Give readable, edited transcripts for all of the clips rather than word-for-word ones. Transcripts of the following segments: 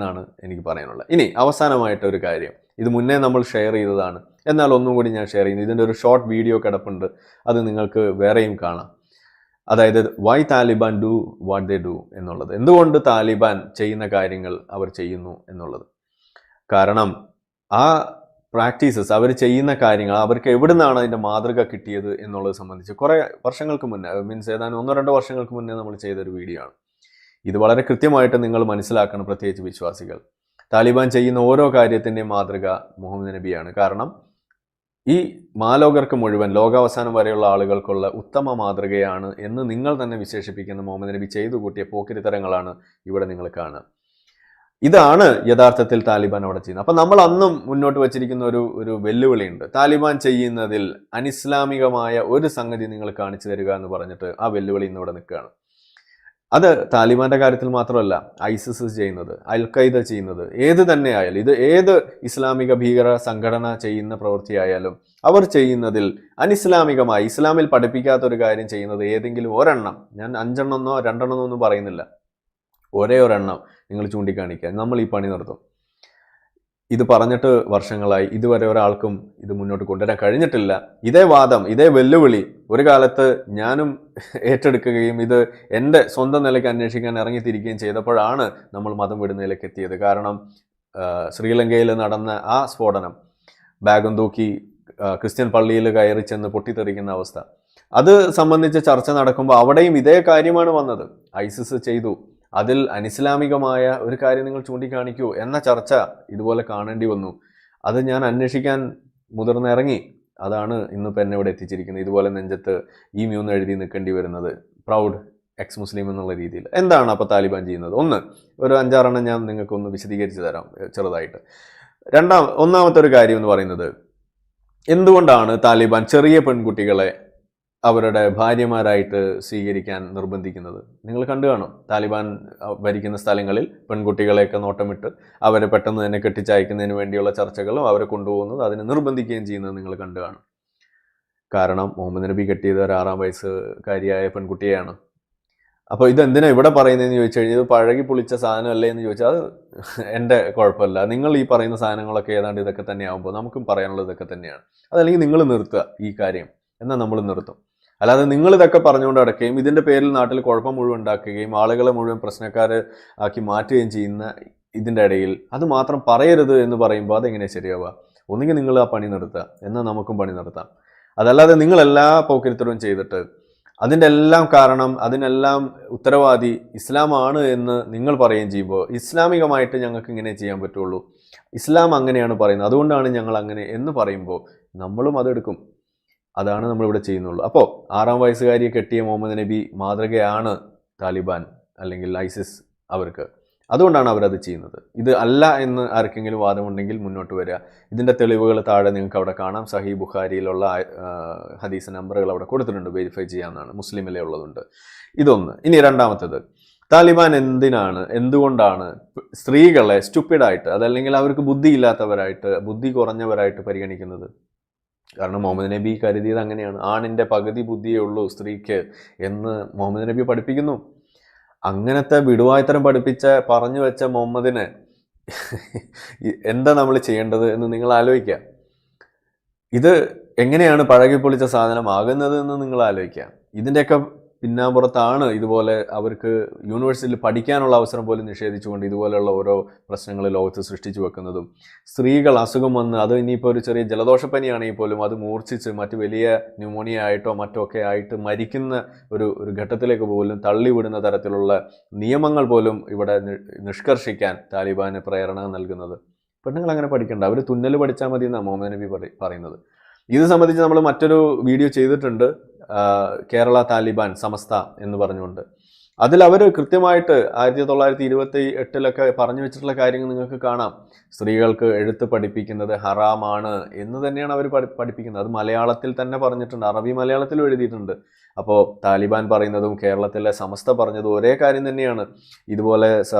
എന്നാണ് എനിക്ക് പറയാനുള്ളത്. ഇനി അവസാനമായിട്ട് ഒരു കാര്യം, ഇത് മുന്നേ നമ്മൾ ഷെയർ ചെയ്തതാണ്, എന്നാൽ ഒന്നും കൂടി ഞാൻ ഷെയർ ചെയ്യുന്നു. ഇതിൻ്റെ ഒരു ഷോർട്ട് വീഡിയോ കിടപ്പുണ്ട്, അത് നിങ്ങൾക്ക് വേറെയും കാണാം. അതായത് why Taliban do what they do എന്നുള്ളത്, എന്തുകൊണ്ട് താലിബാൻ ചെയ്യുന്ന കാര്യങ്ങൾ അവർ ചെയ്യുന്നു എന്നുള്ളത്. കാരണം ആ പ്രാക്ടീസസ്, അവർ ചെയ്യുന്ന കാര്യങ്ങൾ, അവർക്ക് എവിടെ നിന്നാണ് അതിൻ്റെ മാതൃക കിട്ടിയത് എന്നുള്ളത് സംബന്ധിച്ച് കുറേ വർഷങ്ങൾക്ക് മുന്നേ, മീൻസ് ഏതാനും 1-2 വർഷങ്ങൾക്ക് മുന്നേ നമ്മൾ ചെയ്തൊരു വീഡിയോ ആണ്. ഇത് വളരെ കൃത്യമായിട്ട് നിങ്ങൾ മനസ്സിലാക്കണം, പ്രത്യേകിച്ച് വിശ്വാസികൾ. താലിബാൻ ചെയ്യുന്ന ഓരോ കാര്യത്തിൻ്റെയും മാതൃക മുഹമ്മദ് നബിയാണ്. കാരണം ഈ മാലോകർക്ക് മുഴുവൻ, ലോകാവസാനം വരെയുള്ള ആളുകൾക്കുള്ള ഉത്തമ മാതൃകയാണ് എന്ന് നിങ്ങൾ തന്നെ വിശേഷിപ്പിക്കുന്ന മുഹമ്മദ് നബി ചെയ്തു കൂട്ടിയ പോക്കിരിത്തരങ്ങളാണ് ഇവിടെ നിങ്ങൾ കാണുക. ഇതാണ് യഥാർത്ഥത്തിൽ താലിബാൻ അവിടെ ചെയ്യുന്നത്. അപ്പം നമ്മൾ അന്നും മുന്നോട്ട് വച്ചിരിക്കുന്ന ഒരു വെല്ലുവിളിയുണ്ട്. താലിബാൻ ചെയ്യുന്നതിൽ അനിസ്ലാമികമായ ഒരു സംഗതി നിങ്ങൾ കാണിച്ചു തരിക എന്ന് പറഞ്ഞിട്ട് ആ വെല്ലുവിളി ഇന്ന് ഇവിടെ നിൽക്കുകയാണ്. അത് താലിബാന്റെ കാര്യത്തിൽ മാത്രമല്ല, ഐസിസ് ചെയ്യുന്നത്, അൽ ഖൈദ ചെയ്യുന്നത്, ഏത് തന്നെ ആയാലും, ഇത് ഏത് ഇസ്ലാമിക ഭീകര സംഘടന ചെയ്യുന്ന പ്രവൃത്തിയായാലും അവർ ചെയ്യുന്നതിൽ അനിസ്ലാമികമായി, ഇസ്ലാമിൽ പഠിപ്പിക്കാത്ത ഒരു കാര്യം ചെയ്യുന്നത് ഏതെങ്കിലും ഒരെണ്ണം, ഞാൻ 5 എണ്ണമെന്നോ 2 എണ്ണമെന്നോ ഒന്നും പറയുന്നില്ല, ഒരേ ഒരെണ്ണം നിങ്ങൾ ചൂണ്ടിക്കാണിക്കുക, നമ്മൾ ഈ പണി നിർത്തും. ഇത് പറഞ്ഞിട്ട് വർഷങ്ങളായി, ഇതുവരെ ഒരാൾക്കും ഇത് മുന്നോട്ട് കൊണ്ടുവരാൻ കഴിഞ്ഞിട്ടില്ല. ഇതേ വാദം, ഇതേ വെല്ലുവിളി ഒരു കാലത്ത് ഞാനും ഏറ്റെടുക്കുകയും ഇത് എൻ്റെ സ്വന്തം നിലയ്ക്ക് അന്വേഷിക്കാൻ ഇറങ്ങിത്തിരിക്കുകയും ചെയ്തപ്പോഴാണ് നമ്മൾ മതം വിടുന്നതിലേക്ക് എത്തിയത്. കാരണം ശ്രീലങ്കയിൽ നടന്ന ആ സ്ഫോടനം, ബാഗും തൂക്കി ക്രിസ്ത്യൻ പള്ളിയിൽ കയറി ചെന്ന് പൊട്ടിത്തെറിക്കുന്ന അവസ്ഥ, അത് സംബന്ധിച്ച് ചർച്ച നടക്കുമ്പോൾ അവിടെയും ഇതേ കാര്യമാണ് വന്നത്. ഐസിസ് ചെയ്തു, അതിൽ അനിസ്ലാമികമായ ഒരു കാര്യം നിങ്ങൾ ചൂണ്ടിക്കാണിക്കൂ എന്ന ചർച്ച ഇതുപോലെ കാണേണ്ടി വന്നു. അത് ഞാൻ അന്വേഷിക്കാൻ മുതിർന്നിറങ്ങി. അതാണ് ഇന്നിപ്പോൾ എന്നെ ഇവിടെ എത്തിച്ചിരിക്കുന്നത്. ഇതുപോലെ നെഞ്ചത്ത് ഈ മ്യൂന്ന് എഴുതി നിൽക്കേണ്ടി വരുന്നത്, പ്രൗഡ് എക്സ് മുസ്ലിം എന്നുള്ള രീതിയിൽ. എന്താണ് അപ്പോൾ താലിബാൻ ചെയ്യുന്നത്? ഒരു 5-6 എണ്ണം ഞാൻ നിങ്ങൾക്കൊന്ന് വിശദീകരിച്ച് തരാം ചെറുതായിട്ട്. ഒന്നാമത്തെ ഒരു കാര്യം എന്ന് പറയുന്നത്, എന്തുകൊണ്ടാണ് താലിബാൻ ചെറിയ പെൺകുട്ടികളെ അവരുടെ ഭാര്യമാരായിട്ട് സ്വീകരിക്കാൻ നിർബന്ധിക്കുന്നത്? നിങ്ങൾ കണ്ടു കാണും, താലിബാൻ ഭരിക്കുന്ന സ്ഥലങ്ങളിൽ പെൺകുട്ടികളെയൊക്കെ നോട്ടമിട്ട് അവരെ പെട്ടെന്ന് തന്നെ കെട്ടിച്ചയക്കുന്നതിന് വേണ്ടിയുള്ള ചർച്ചകളും അവരെ കൊണ്ടുപോകുന്നത്, അതിനെ നിർബന്ധിക്കുകയും ചെയ്യുന്നത് നിങ്ങൾ കണ്ടു കാണും. കാരണം മുഹമ്മദ് നബി കെട്ടിയത് ഒരു 6 വയസ്സുകാരിയായ പെൺകുട്ടിയെയാണ്. അപ്പോൾ ഇതെന്തിനാ ഇവിടെ പറയുന്നതെന്ന് ചോദിച്ചു കഴിഞ്ഞാൽ, ഇത് പഴകി പുളിച്ച സാധനമല്ലേ എന്ന് ചോദിച്ചാൽ അത് എൻ്റെ കുഴപ്പമില്ല. നിങ്ങൾ ഈ പറയുന്ന സാധനങ്ങളൊക്കെ ഏതാണ്ട് ഇതൊക്കെ തന്നെയാകുമ്പോൾ നമുക്കും പറയാനുള്ളത് ഇതൊക്കെ തന്നെയാണ്. അതല്ലെങ്കിൽ നിങ്ങൾ നിർത്തുക ഈ കാര്യം, എന്നാൽ നമ്മൾ നിർത്തും. അല്ലാതെ നിങ്ങൾ ഇതൊക്കെ പറഞ്ഞുകൊണ്ട് നടക്കുകയും ഇതിൻ്റെ പേരിൽ നാട്ടിൽ കുഴപ്പം മുഴുവൻ ഉണ്ടാക്കുകയും ആളുകളെ മുഴുവൻ പ്രശ്നക്കാർ ആക്കി മാറ്റുകയും ചെയ്യുന്ന ഇതിൻ്റെ ഇടയിൽ അത് മാത്രം പറയരുത് എന്ന് പറയുമ്പോൾ അതെങ്ങനെ ശരിയാവുക? ഒന്നുകിൽ നിങ്ങൾ ആ പണി നിർത്തുക, എന്നാൽ നമുക്കും പണി നിർത്താം. അതല്ലാതെ നിങ്ങളെല്ലാ പോക്കിരിത്തരവും ചെയ്തിട്ട് അതിൻ്റെ എല്ലാം കാരണം, അതിനെല്ലാം ഉത്തരവാദി ഇസ്ലാമാണ് എന്ന് നിങ്ങൾ പറയുകയും ചെയ്യുമ്പോൾ, ഇസ്ലാമികമായിട്ട് ഞങ്ങൾക്ക് ഇങ്ങനെ ചെയ്യാൻ പറ്റുള്ളൂ, ഇസ്ലാം അങ്ങനെയാണ് പറയുന്നത്, അതുകൊണ്ടാണ് ഞങ്ങൾ അങ്ങനെ എന്ന് പറയുമ്പോൾ നമ്മളും അതെടുക്കും. അതാണ് നമ്മളിവിടെ ചെയ്യുന്നുള്ളൂ. അപ്പോൾ 6 വയസ്സുകാരിയെ കെട്ടിയ മുഹമ്മദ് നബി മാതൃകയാണ് താലിബാൻ അല്ലെങ്കിൽ ഐസിസ് അവർക്ക്. അതുകൊണ്ടാണ് അവരത് ചെയ്യുന്നത്. ഇത് അല്ല എന്ന് ആർക്കെങ്കിലും വാദമുണ്ടെങ്കിൽ മുന്നോട്ട് വരിക. ഇതിൻ്റെ തെളിവുകൾ താഴെ നിങ്ങൾക്ക് അവിടെ കാണാം. സഹീഹ് ബുഖാരിയിലുള്ള ഹദീസ് നമ്പറുകൾ അവിടെ കൊടുത്തിട്ടുണ്ട്, വെരിഫൈ ചെയ്യാവുന്നതാണ്. മുസ്ലിമിലെ ഉള്ളതുണ്ട്. ഇതൊന്ന്. ഇനി രണ്ടാമത്തേത്, താലിബാൻ എന്തുകൊണ്ടാണ് സ്ത്രീകളെ സ്റ്റുപ്പിഡായിട്ട്, അതല്ലെങ്കിൽ അവർക്ക് ബുദ്ധിയില്ലാത്തവരായിട്ട്, ബുദ്ധി കുറഞ്ഞവരായിട്ട് പരിഗണിക്കുന്നത്? കാരണം മുഹമ്മദ് നബി കരുതിയത് അങ്ങനെയാണ്. ആണിൻ്റെ പകുതി ബുദ്ധിയേ ഉള്ളൂ സ്ത്രീക്ക് എന്ന് മുഹമ്മദ് നബി പഠിപ്പിക്കുന്നു. അങ്ങനത്തെ വിടുവായ്ത്തരം പറഞ്ഞു വെച്ച മുഹമ്മദിന് എന്താ നമ്മൾ ചെയ്യേണ്ടത് എന്ന് നിങ്ങൾ ആലോചിക്കുക. ഇത് എങ്ങനെയാണ് പഴകി പൊളിച്ച സാധനമാകുന്നത് എന്ന് നിങ്ങൾ ആലോചിക്കുക. ഇതിൻ്റെയൊക്കെ പിന്നാമ്പുറത്താണ് ഇതുപോലെ അവർക്ക് യൂണിവേഴ്സിറ്റിയിൽ പഠിക്കാനുള്ള അവസരം പോലും നിഷേധിച്ചുകൊണ്ട് ഇതുപോലെയുള്ള ഓരോ പ്രശ്നങ്ങൾ ലോകത്ത് സൃഷ്ടിച്ചു വെക്കുന്നതും, സ്ത്രീകൾ അസുഖം വന്ന്, അത് ഇനിയിപ്പോൾ ഒരു ചെറിയ ജലദോഷപ്പനിയാണെങ്കിൽ പോലും അത് മൂർച്ഛിച്ച് മറ്റ് വലിയ ന്യൂമോണിയ ആയിട്ടോ മറ്റോ ഒക്കെ ആയിട്ട് മരിക്കുന്ന ഒരു ഘട്ടത്തിലേക്ക് പോലും തള്ളിവിടുന്ന തരത്തിലുള്ള നിയമങ്ങൾ പോലും ഇവിടെ നിഷ്കർഷിക്കാൻ താലിബാന് പ്രേരണ നൽകുന്നത്. പെണ്ണുങ്ങൾ അങ്ങനെ പഠിക്കണ്ട, അവർ തുന്നൽ പഠിച്ചാൽ മതി എന്നാണ് മുഹമ്മദ് നബി പറയുന്നത്. ഇത് സംബന്ധിച്ച് നമ്മൾ മറ്റൊരു വീഡിയോ ചെയ്തിട്ടുണ്ട്, കേരള താലിബാൻ സമസ്ത എന്ന് പറഞ്ഞുകൊണ്ട്. അതിൽ അവർ കൃത്യമായിട്ട് 1928 പറഞ്ഞു വെച്ചിട്ടുള്ള കാര്യങ്ങൾ നിങ്ങൾക്ക് കാണാം. സ്ത്രീകൾക്ക് എഴുത്ത് പഠിപ്പിക്കുന്നത് ഹറാമാണ് എന്ന് തന്നെയാണ് അവർ പഠിപ്പിക്കുന്നത്. അത് മലയാളത്തിൽ തന്നെ പറഞ്ഞിട്ടുണ്ട്, അറബി മലയാളത്തിലും എഴുതിയിട്ടുണ്ട്. അപ്പോൾ താലിബാൻ പറയുന്നതും കേരളത്തിലെ സമസ്ത പറഞ്ഞതും ഒരേ കാര്യം തന്നെയാണ്. ഇതുപോലെ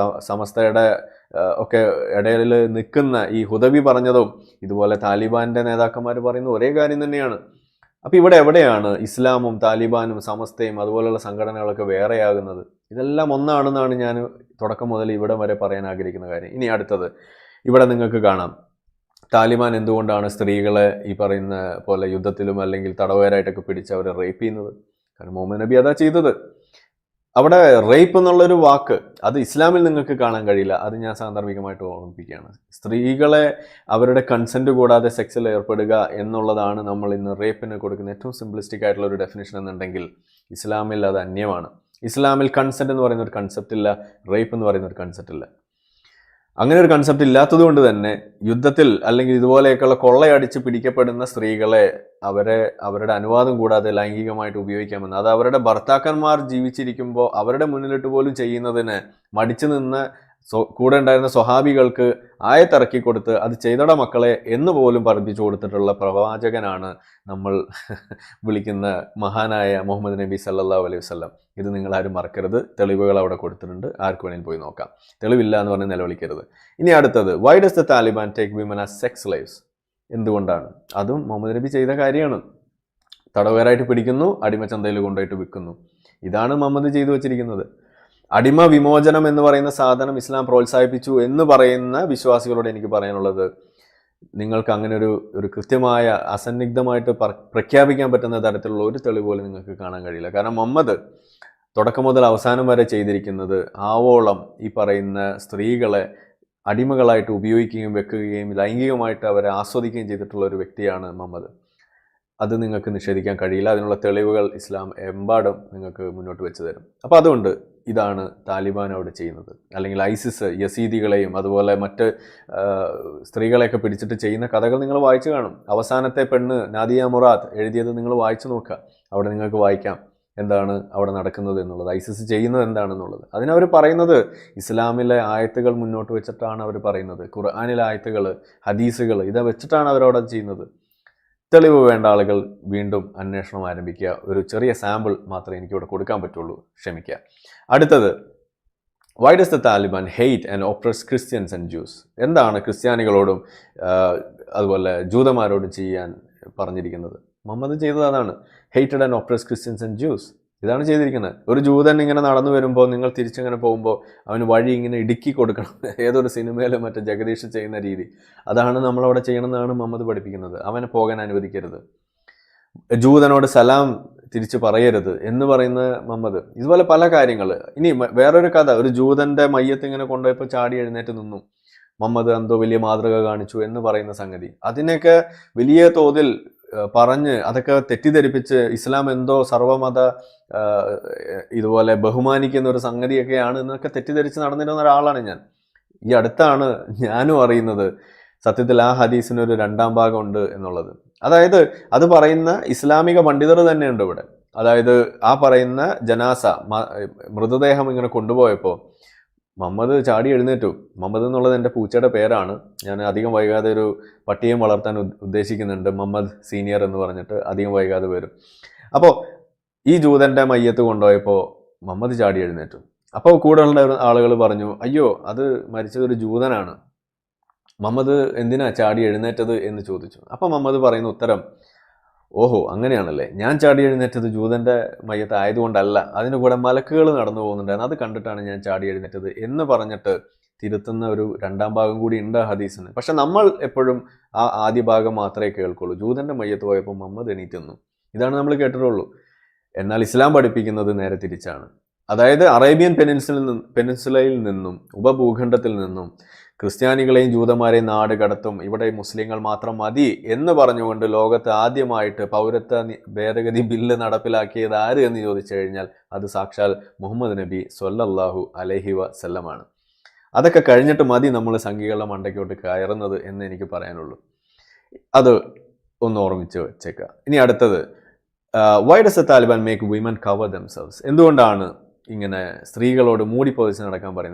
സമസ്തയുടെ ഒക്കെ ഇടയിൽ നിൽക്കുന്ന ഈ ഹുദവി പറഞ്ഞതും ഇതുപോലെ താലിബാന്റെ നേതാക്കന്മാർ പറയുന്ന ഒരേ കാര്യം തന്നെയാണ്. അപ്പോൾ ഇവിടെ എവിടെയാണ് ഇസ്ലാമും താലിബാനും സമസ്തയും അതുപോലെയുള്ള സംഘടനകളൊക്കെ വേറെയാകുന്നത്? ഇതെല്ലാം ഒന്നാണെന്നാണ് ഞാൻ തുടക്കം മുതൽ ഇവിടെ വരെ പറയാൻ ആഗ്രഹിക്കുന്ന കാര്യം. ഇനി അടുത്തത്, ഇവിടെ നിങ്ങൾക്ക് കാണാം താലിബാൻ എന്തുകൊണ്ടാണ് സ്ത്രീകളെ ഈ പറയുന്ന പോലെ യുദ്ധത്തിലും അല്ലെങ്കിൽ തടവുകാരായിട്ടൊക്കെ പിടിച്ച് അവരെ റേപ്പ് ചെയ്യുന്നത്. കാരണം മുഹമ്മദ് നബി അതാ ചെയ്തത്. അവിടെ റേപ്പ് എന്നുള്ളൊരു വാക്ക് അത് ഇസ്ലാമിൽ നിങ്ങൾക്ക് കാണാൻ കഴിയില്ല. അത് ഞാൻ സാന്ദർഭികമായിട്ട് ഓർമ്മിപ്പിക്കുകയാണ്. സ്ത്രീകളെ അവരുടെ കൺസെന്റ് കൂടാതെ സെക്സിൽ ഏർപ്പെടുക എന്നുള്ളതാണ് നമ്മൾ ഇന്ന് റേപ്പിന് കൊടുക്കുന്ന ഏറ്റവും സിംപ്ലിസ്റ്റിക് ആയിട്ടുള്ള ഒരു ഡെഫിനിഷൻ എന്നുണ്ടെങ്കിൽ ഇസ്ലാമിൽ അത് അന്യമാണ്. ഇസ്ലാമിൽ കൺസെന്റ് എന്ന് പറയുന്ന ഒരു കൺസെപ്റ്റ് ഇല്ല, റേപ്പ് എന്ന് പറയുന്ന ഒരു കൺസെപ്റ്റ് ഇല്ല. അങ്ങനെ ഒരു കൺസെപ്റ്റ് ഇല്ലാത്തത് കൊണ്ട് തന്നെ യുദ്ധത്തിൽ അല്ലെങ്കിൽ ഇതുപോലെയൊക്കെയുള്ള കൊള്ളയടിച്ച് പിടിക്കപ്പെടുന്ന സ്ത്രീകളെ അവരുടെ അനുവാദം കൂടാതെ ലൈംഗികമായിട്ട് ഉപയോഗിക്കാമെന്ന്, അത് അവരുടെ ഭർത്താക്കന്മാർ ജീവിച്ചിരിക്കുമ്പോൾ അവരുടെ മുന്നിലിട്ട് പോലും ചെയ്യുന്നതിന് മടിച്ചു നിന്ന് കൂടെ ഉണ്ടായിരുന്ന സ്വഹാബികൾക്ക് ആയത്തിറക്കി കൊടുത്ത് അത് ചെയ്തട മക്കളെ എന്ന് പോലും പഠിപ്പിച്ചു കൊടുത്തിട്ടുള്ള പ്രവാചകനാണ് നമ്മൾ വിളിക്കുന്ന മഹാനായ മുഹമ്മദ് നബി സല്ലല്ലാഹു അലൈഹി വസല്ലം. ഇത് നിങ്ങളാരും മറക്കരുത്. തെളിവുകൾ അവിടെ കൊടുത്തിട്ടുണ്ട്, ആർക്ക് വേണമെങ്കിലും പോയി നോക്കാം. തെളിവില്ല എന്ന് പറഞ്ഞ് നിലവിളിക്കരുത്. ഇനി അടുത്തത്, why does the Taliban take women as sex slaves? എന്തുകൊണ്ടാണ്? അതും മുഹമ്മദ് നബി ചെയ്ത കാര്യമാണ്. തടവുകാരായിട്ട് പിടിക്കുന്നു, അടിമച്ചന്തയിൽ കൊണ്ടുപോയിട്ട് വിൽക്കുന്നു. ഇതാണ് മുഹമ്മദ് ചെയ്തു വച്ചിരിക്കുന്നത്. അടിമ വിമോചനം എന്ന് പറയുന്ന സാധനം ഇസ്ലാം പ്രോത്സാഹിപ്പിച്ചു എന്ന് പറയുന്ന വിശ്വാസികളോട് എനിക്ക് പറയാനുള്ളത്, നിങ്ങൾക്ക് അങ്ങനെ ഒരു കൃത്യമായ അസന്നിഗ്ധമായിട്ട് പ്രഖ്യാപിക്കാൻ പറ്റുന്ന തരത്തിലുള്ള ഒരു തെളിവ് പോലും നിങ്ങൾക്ക് കാണാൻ കഴിയില്ല. കാരണം മുഹമ്മദ് തുടക്കം മുതൽ അവസാനം വരെ ചെയ്തിരിക്കുന്നത് ആവോളം ഈ പറയുന്ന സ്ത്രീകളെ അടിമകളായിട്ട് ഉപയോഗിക്കുകയും വെക്കുകയും ലൈംഗികമായിട്ട് അവരെ ആസ്വദിക്കുകയും ചെയ്തിട്ടുള്ള ഒരു വ്യക്തിയാണ് മുഹമ്മദ്. അത് നിങ്ങൾക്ക് നിഷേധിക്കാൻ കഴിയില്ല. അതിനുള്ള തെളിവുകൾ ഇസ്ലാം എമ്പാടും നിങ്ങൾക്ക് മുന്നോട്ട് വെച്ച് തരും. അപ്പോൾ അതുകൊണ്ട് ഇതാണ് താലിബാൻ അവിടെ ചെയ്യുന്നത്. അല്ലെങ്കിൽ ഐസിസ് യസീദികളെയും അതുപോലെ മറ്റ് സ്ത്രീകളെയൊക്കെ പിടിച്ചിട്ട് ചെയ്യുന്ന കഥകൾ നിങ്ങൾ വായിച്ചു കാണും. അവസാനത്തെ പെണ്ണ് നാദിയ മുറാദ് എഴുതിയത് നിങ്ങൾ വായിച്ചു നോക്കുക. അവിടെ നിങ്ങൾക്ക് വായിക്കാം എന്താണ് അവിടെ നടക്കുന്നത് എന്നുള്ളത്, ഐസിസ് ചെയ്യുന്നത് എന്താണെന്നുള്ളത്. അതിനവർ പറയുന്നത് ഇസ്ലാമിലെ ആയത്തുകൾ മുന്നോട്ട് വെച്ചിട്ടാണ് അവർ പറയുന്നത്. ഖുർആനിലെ ആയത്തുകൾ, ഹദീസുകൾ ഇதை വെച്ചിട്ടാണ് അവരവിടെ ചെയ്യുന്നത്. തെളിവ് വേണ്ട ആളുകൾ വീണ്ടും അന്വേഷണം ആരംഭിക്കുക. ഒരു ചെറിയ സാമ്പിൾ മാത്രമേ എനിക്കിവിടെ കൊടുക്കാൻ പറ്റുള്ളൂ, ക്ഷമിക്കുക. അടുത്തത്, why does the Taliban hate and oppress Christians and Jews? എന്താണ് ക്രിസ്ത്യാനികളോടും അതുപോലെ ജൂതന്മാരോടും ചെയ്യാൻ പറഞ്ഞിരിക്കുന്നത്? മുഹമ്മദ് ചെയ്തത് അതാണ്. Hated and oppress Christians and Jews, ഇതാണ് ചെയ്തിരിക്കുന്നത്. ഒരു ജൂതൻ ഇങ്ങനെ നടന്നു വരുമ്പോൾ നിങ്ങൾ തിരിച്ചിങ്ങനെ പോകുമ്പോൾ അവന് വഴി ഇങ്ങനെ ഇടുക്കി കൊടുക്കണം. ഏതൊരു സിനിമയിലും മറ്റേ ജഗദീഷ് ചെയ്യുന്ന രീതി, അതാണ് നമ്മളവിടെ ചെയ്യണമെന്നാണ് മുഹമ്മദ് പഠിപ്പിക്കുന്നത്. അവനെ പോകാൻ അനുവദിക്കരുത്, ജൂതനോട് സലാം തിരിച്ചു പറയരുത് എന്ന് പറയുന്ന മുഹമ്മദ്. ഇതുപോലെ പല കാര്യങ്ങൾ. ഇനി വേറൊരു കഥ, ഒരു ജൂതന്റെ മയ്യത്ത് ഇങ്ങനെ കൊണ്ടുപോയപ്പോൾ ചാടി എഴുന്നേറ്റ് നിന്നു. മുഹമ്മദ് എന്തോ വലിയ മാതൃക കാണിച്ചു എന്ന് പറയുന്ന സംഗതി, അതിനൊക്കെ വലിയ തോതിൽ പറഞ്ഞ് അതൊക്കെ തെറ്റിദ്ധരിപ്പിച്ച് ഇസ്ലാം എന്തോ സർവ്വമത ഇതുപോലെ ബഹുമാനിക്കുന്ന ഒരു സംഗതിയൊക്കെയാണ് എന്നൊക്കെ തെറ്റിദ്ധരിച്ച് നടന്നിരുന്ന ഒരാളാണ് ഞാൻ. ഈ അടുത്താണ് ഞാനും അറിയുന്നത് സത്യത്തിൽ ആ ഹദീസിനൊരു രണ്ടാം ഭാഗം ഉണ്ട് എന്നുള്ളത്. അതായത് അത് പറയുന്ന ഇസ്ലാമിക പണ്ഡിതർ തന്നെയുണ്ട് ഇവിടെ. അതായത് ആ പറയുന്ന ജനാസ മൃതദേഹം ഇങ്ങനെ കൊണ്ടുപോയപ്പോൾ മുഹമ്മദ് ചാടി എഴുന്നേറ്റു. മുഹമ്മദ് എന്നുള്ളത് എൻ്റെ പൂച്ചയുടെ പേരാണ്. ഞാൻ അധികം വൈകാതെ ഒരു പട്ടിയെ വളർത്താൻ ഉദ്ദേശിക്കുന്നുണ്ട്, മുഹമ്മദ് സീനിയർ എന്ന് പറഞ്ഞിട്ട്. അധികം വൈകാതെ വരും. അപ്പോൾ ഈ ജൂതൻ്റെ മയ്യത്ത് കൊണ്ടുപോയപ്പോൾ മുഹമ്മദ് ചാടി എഴുന്നേറ്റു. അപ്പോൾ കൂടെയുള്ള ആളുകൾ പറഞ്ഞു, അയ്യോ അത് മരിച്ചതൊരു ജൂതനാണ്, മുഹമ്മദ് എന്തിനാ ചാടി എഴുന്നേറ്റത് എന്ന് ചോദിച്ചു. അപ്പോൾ മുഹമ്മദ് പറയുന്ന ഉത്തരം, ഓഹോ അങ്ങനെയാണല്ലേ, ഞാൻ ചാടി എഴുന്നേറ്റത് ജൂതൻ്റെ മയ്യത്ത് ആയതുകൊണ്ടല്ല, അതിൻ്റെ കൂടെ മലക്കുകൾ നടന്നു പോകുന്നുണ്ടായിരുന്നു, അത് കണ്ടിട്ടാണ് ഞാൻ ചാടി എഴുന്നേറ്റത് എന്ന് പറഞ്ഞിട്ട് തിരുത്തുന്ന ഒരു രണ്ടാം ഭാഗം കൂടി ഉണ്ട് ഹദീസിന്. പക്ഷെ നമ്മൾ എപ്പോഴും ആ ആദ്യ ഭാഗം മാത്രമേ കേൾക്കുള്ളൂ. ജൂതൻ്റെ മയ്യത്ത് പോയപ്പോൾ മുഹമ്മദ് എണീറ്റുന്നു, ഇതാണ് നമ്മൾ കേട്ടിട്ടുള്ളൂ. എന്നാൽ ഇസ്ലാം പഠിപ്പിക്കുന്നത് നേരെ തിരിച്ചാണ്. അതായത് അറേബ്യൻ പെനിൻസുലയിൽ നിന്നും ഉപഭൂഖണ്ഡത്തിൽ നിന്നും ക്രിസ്ത്യാനികളെയും ജൂതന്മാരെയും നാട് കടത്തും, ഇവിടെ മുസ്ലിങ്ങൾ മാത്രം മതി എന്ന് പറഞ്ഞുകൊണ്ട് ലോകത്ത് ആദ്യമായിട്ട് പൗരത്വ ഭേദഗതി ബില്ല് നടപ്പിലാക്കിയത് ആര് എന്ന് ചോദിച്ചു കഴിഞ്ഞാൽ അത് സാക്ഷാൽ മുഹമ്മദ് നബി സ്വല്ലല്ലാഹു അലൈഹി വസല്ലമാണ്. അതൊക്കെ കഴിഞ്ഞിട്ട് മതി നമ്മൾ സംഘികളുടെ മണ്ടയ്ക്കോട്ട് കയറുന്നത് എന്ന് എനിക്ക് പറയാനുള്ളൂ. അത് ഒന്ന് ഓർമ്മിച്ച് വെച്ചേക്കുക. ഇനി അടുത്തത്, why does the Taliban make women cover themselves? എന്തുകൊണ്ടാണ് ഇങ്ങനെ സ്ത്രീകളോട് മൂടി പൊതിച്ച് നടക്കാൻ പറയുന്നത്?